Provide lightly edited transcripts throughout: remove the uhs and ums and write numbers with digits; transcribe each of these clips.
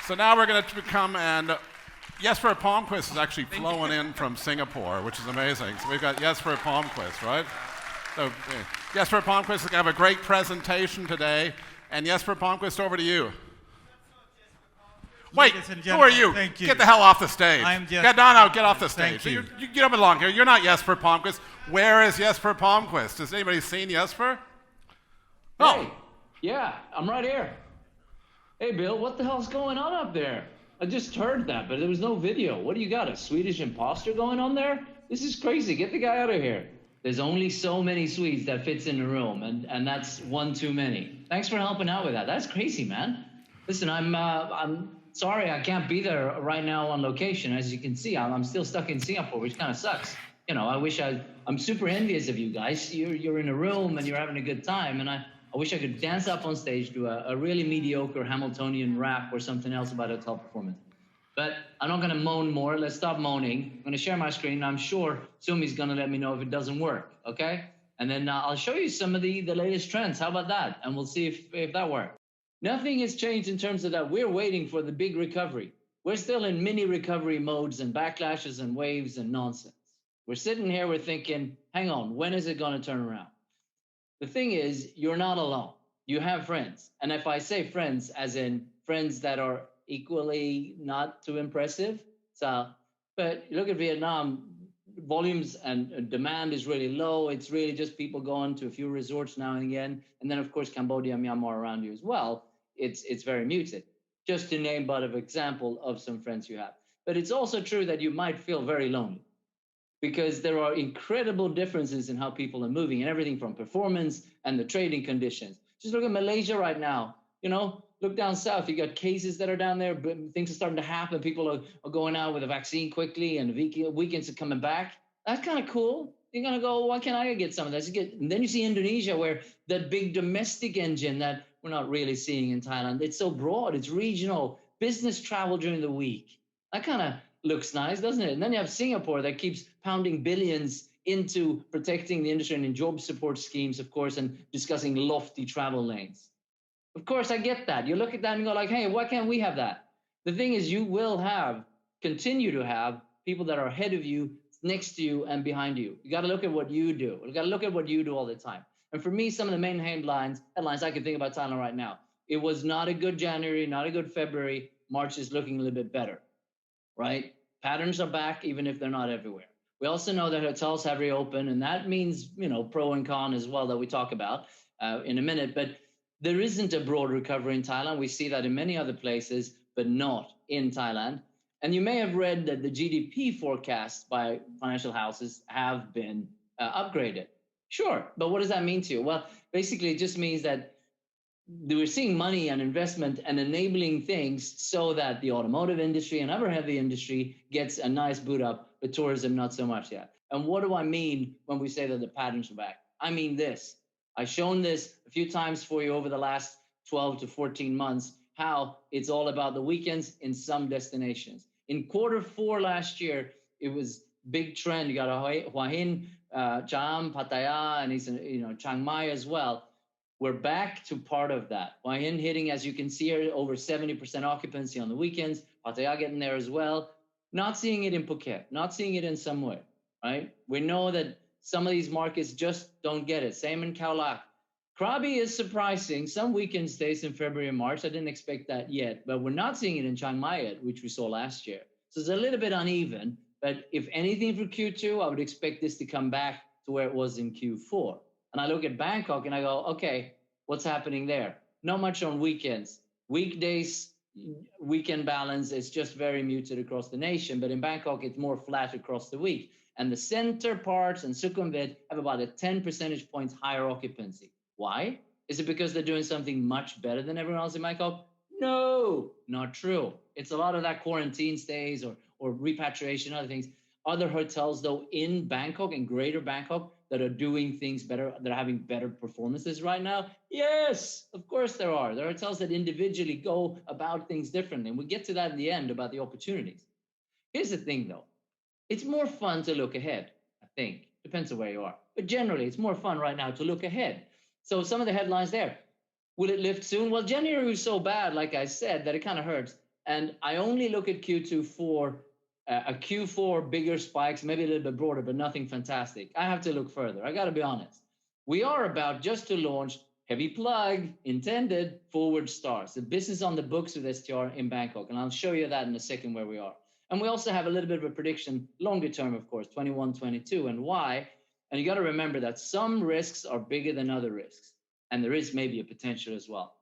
So now we're going to come and Jesper Palmqvist is actually flown in from Singapore, which is amazing. So we've got Jesper Palmqvist, right? So Jesper Palmqvist is going to have a great presentation today. And Jesper Palmqvist, over to you. Wait, who are you? Thank you? Get the hell off the stage. I'm Jesper. Get off the stage. Thank you. You get up along here. You're not Jesper Palmqvist. Where is Jesper Palmqvist? Has anybody seen Jesper? Oh. Hey, yeah, I'm right here. Hey, Bill, what the hell's going on up there? I just heard that, but there was no video. What do you got, a Swedish imposter going on there? This is crazy. Get the guy out of here. There's only so many Swedes that fits in the room, and that's one too many. Thanks for helping out with that. That's crazy, man. Listen, I'm sorry I can't be there right now on location. As you can see, I'm still stuck in Singapore, which kind of sucks. You know, I'm super envious of you guys. You're in a room and you're having a good time, and I wish I could dance up on stage, do a really mediocre Hamiltonian rap or something else about a top performance. But I'm not going to moan more. Let's stop moaning. I'm going to share my screen. I'm sure Sumi's going to let me know if it doesn't work, okay? And then I'll show you some of the latest trends. How about that? And we'll see if that works. Nothing has changed in terms of that. We're waiting for the big recovery. We're still in mini recovery modes and backlashes and waves and nonsense. We're sitting here, we're thinking, hang on, when is it going to turn around? The thing is, you're not alone. You have friends. And if I say friends, as in friends that are equally not too impressive. But you look at Vietnam, volumes and demand is really low. It's really just people going to a few resorts now and again. And then, of course, Cambodia, Myanmar around you as well. It's very muted. Just to name but an example of some friends you have. But it's also true that you might feel very lonely, because there are incredible differences in how people are moving and everything from performance and the trading conditions. Just look at Malaysia right now. You know, look down south. You got cases that are down there, but things are starting to happen. People are going out with a vaccine quickly, and weekends are coming back. That's kind of cool. You're going to go, why can't I get some of that? And then you see Indonesia, where that big domestic engine that we're not really seeing in Thailand, it's so broad, it's regional, business travel during the week. That kind of looks nice, doesn't it? And then you have Singapore that keeps pounding billions into protecting the industry and in job support schemes, of course, and discussing lofty travel lanes. Of course, I get that. You look at that and go like, hey, why can't we have that? The thing is, you will continue to have people that are ahead of you, next to you, and behind you. You got to look at what you do. You got to look at what you do all the time. And for me, some of the main headlines I can think about Thailand right now. It was not a good January, not a good February. March is looking a little bit better, right? Patterns are back, even if they're not everywhere. We also know that hotels have reopened, and that means, you know, pro and con as well that we talk about in a minute. But there isn't a broad recovery in Thailand. We see that in many other places, but not in Thailand. And you may have read that the GDP forecasts by financial houses have been upgraded. Sure, but what does that mean to you? Well, basically, it just means that we're seeing money and investment and enabling things so that the automotive industry and other heavy industry gets a nice boot up, but tourism not so much yet. And what do I mean when we say that the patterns are back? I mean this. I've shown this a few times for you over the last 12 to 14 months, how it's all about the weekends in some destinations. In Q4 last year, it was big trend. You got Hua Hin, Cham, Pattaya, and Chiang Mai as well. We're back to part of that. Hua Hin hitting, as you can see here, over 70% occupancy on the weekends. Pattaya getting there as well. Not seeing it in Phuket, not seeing it in some way, right? We know that some of these markets just don't get it. Same in Khao Lak. Krabi is surprising. Some weekend stays in February and March. I didn't expect that yet, but we're not seeing it in Chiang Mai yet, which we saw last year. So it's a little bit uneven, but if anything for Q2, I would expect this to come back to where it was in Q4. And I look at Bangkok and I go, okay, what's happening there? Not much on weekends. Weekdays, weekend balance is just very muted across the nation, but in Bangkok, it's more flat across the week. And the center parts and Sukhumvit have about a 10 percentage points higher occupancy. Why? Is it because they're doing something much better than everyone else in Bangkok? No, not true. It's a lot of that quarantine stays or repatriation, other things. Other hotels, though, in Bangkok and greater Bangkok that are doing things better, that are having better performances right now? Yes, of course there are. There are hotels that individually go about things differently. And we'll get to that in the end about the opportunities. Here's the thing, though. It's more fun to look ahead, I think. Depends on where you are. But generally, it's more fun right now to look ahead. So some of the headlines there. Will it lift soon? Well, January was so bad, like I said, that it kind of hurts. And I only look at Q2 for a Q4 bigger spikes, maybe a little bit broader, but nothing fantastic. I have to look further. I got to be honest. We are about just to launch, heavy plug intended, Forward Stars, the business on the books with STR in Bangkok. And I'll show you that in a second where we are. And we also have a little bit of a prediction, longer term, of course, 21, 22, and why. And you got to remember that some risks are bigger than other risks. And there is maybe a potential as well.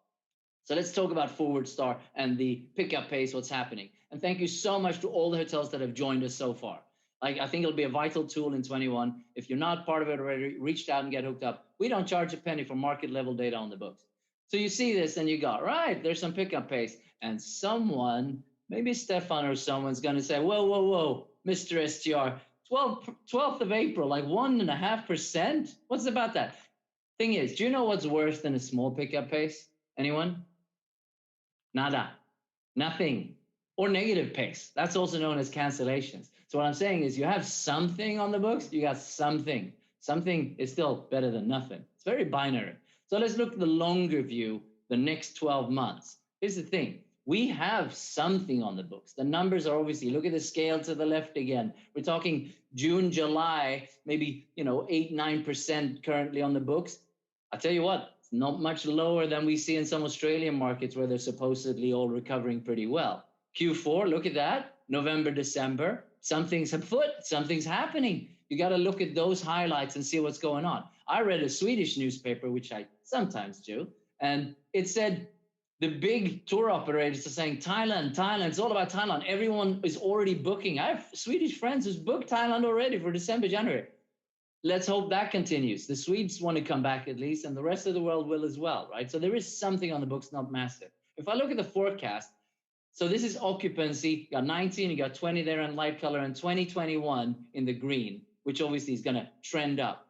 So let's talk about Forward Star and the pickup pace, what's happening. And thank you so much to all the hotels that have joined us so far. Like, I think it'll be a vital tool in 21. If you're not part of it already, reach out and get hooked up. We don't charge a penny for market level data on the books. So you see this and you go, right, there's some pickup pace. And someone, maybe Stefan or someone's going to say, whoa, Mr. STR, 12th of April, like 1.5%? What's about that? Thing is, do you know what's worse than a small pickup pace? Anyone? Nada. Nothing. Or negative pace. That's also known as cancellations. So what I'm saying is you have something on the books, you got something. Something is still better than nothing. It's very binary. So let's look at the longer view, the next 12 months. Here's the thing. We have something on the books. The numbers are obviously, look at the scale to the left again. We're talking June, July, maybe 8, 9% currently on the books. I'll tell you what, it's not much lower than we see in some Australian markets where they're supposedly all recovering pretty well. Q4, look at that, November, December, something's afoot, something's happening. You got to look at those highlights and see what's going on. I read a Swedish newspaper, which I sometimes do, and it said the big tour operators are saying, Thailand, it's all about Thailand. Everyone is already booking. I have Swedish friends who's booked Thailand already for December, January. Let's hope that continues. The Swedes want to come back at least, and the rest of the world will as well, right? So there is something on the books, not massive. If I look at the forecast, so this is occupancy, you got 19, you got 20 there in light color, and 2021 in the green, which obviously is going to trend up.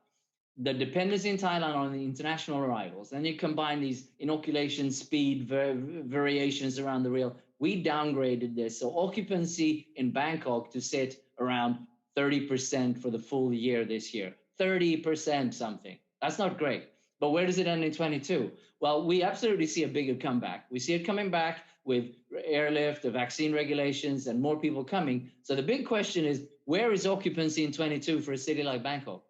The dependency in Thailand on the international arrivals, then you combine these inoculation speed variations around the reel. We downgraded this. So occupancy in Bangkok to sit around 30% for the full year this year. 30% something. That's not great. But where does it end in 22? Well, we absolutely see a bigger comeback. We see it coming back with airlift, the vaccine regulations, and more people coming. So the big question is, where is occupancy in 22 for a city like Bangkok?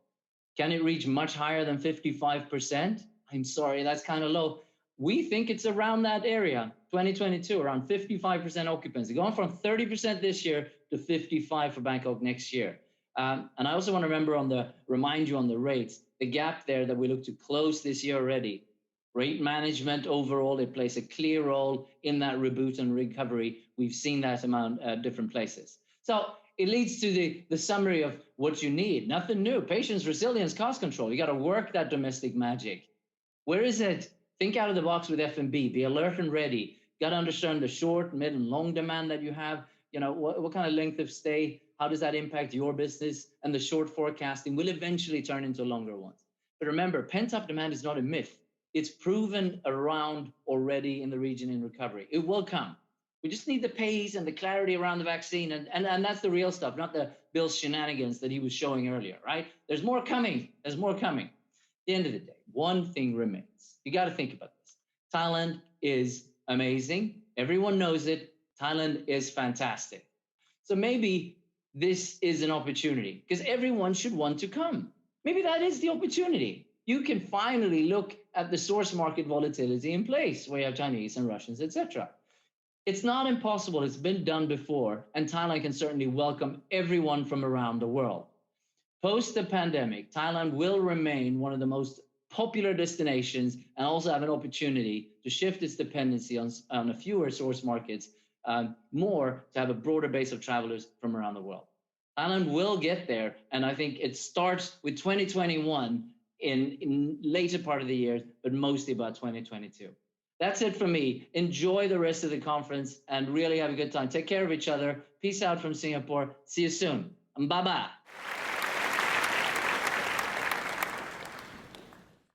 Can it reach much higher than 55%? I'm sorry, that's kind of low. We think it's around that area, 2022, around 55% occupancy, going from 30% this year to 55 for Bangkok next year. And I also want to remind you on the rates, the gap there that we look to close this year already. Rate management overall, it plays a clear role in that reboot and recovery. We've seen that amount at different places. So it leads to the summary of what you need. Nothing new. Patience, resilience, cost control. You got to work that domestic magic. Where is it? Think out of the box with F&B. Be alert and ready. Got to understand the short, mid, and long demand that you have. What kind of length of stay? How does that impact your business? And the short forecasting will eventually turn into longer ones. But remember, pent-up demand is not a myth. It's proven around already in the region in recovery. It will come. We just need the pace and the clarity around the vaccine. And that's the real stuff, not the Bill's shenanigans that he was showing earlier, right? There's more coming. There's more coming. At the end of the day, one thing remains. You got to think about this. Thailand is amazing. Everyone knows it. Thailand is fantastic. So maybe this is an opportunity because everyone should want to come. Maybe that is the opportunity. You can finally look at the source market volatility in place where you have Chinese and Russians, etc. It's not impossible. It's been done before, and Thailand can certainly welcome everyone from around the world. Post the pandemic, Thailand will remain one of the most popular destinations and also have an opportunity to shift its dependency on a fewer source markets, more to have a broader base of travelers from around the world. Thailand will get there, and I think it starts with 2021 in later part of the year, but mostly about 2022. That's it for me. Enjoy the rest of the conference and really have a good time. Take care of each other. Peace out from Singapore. See you soon. Bye-bye.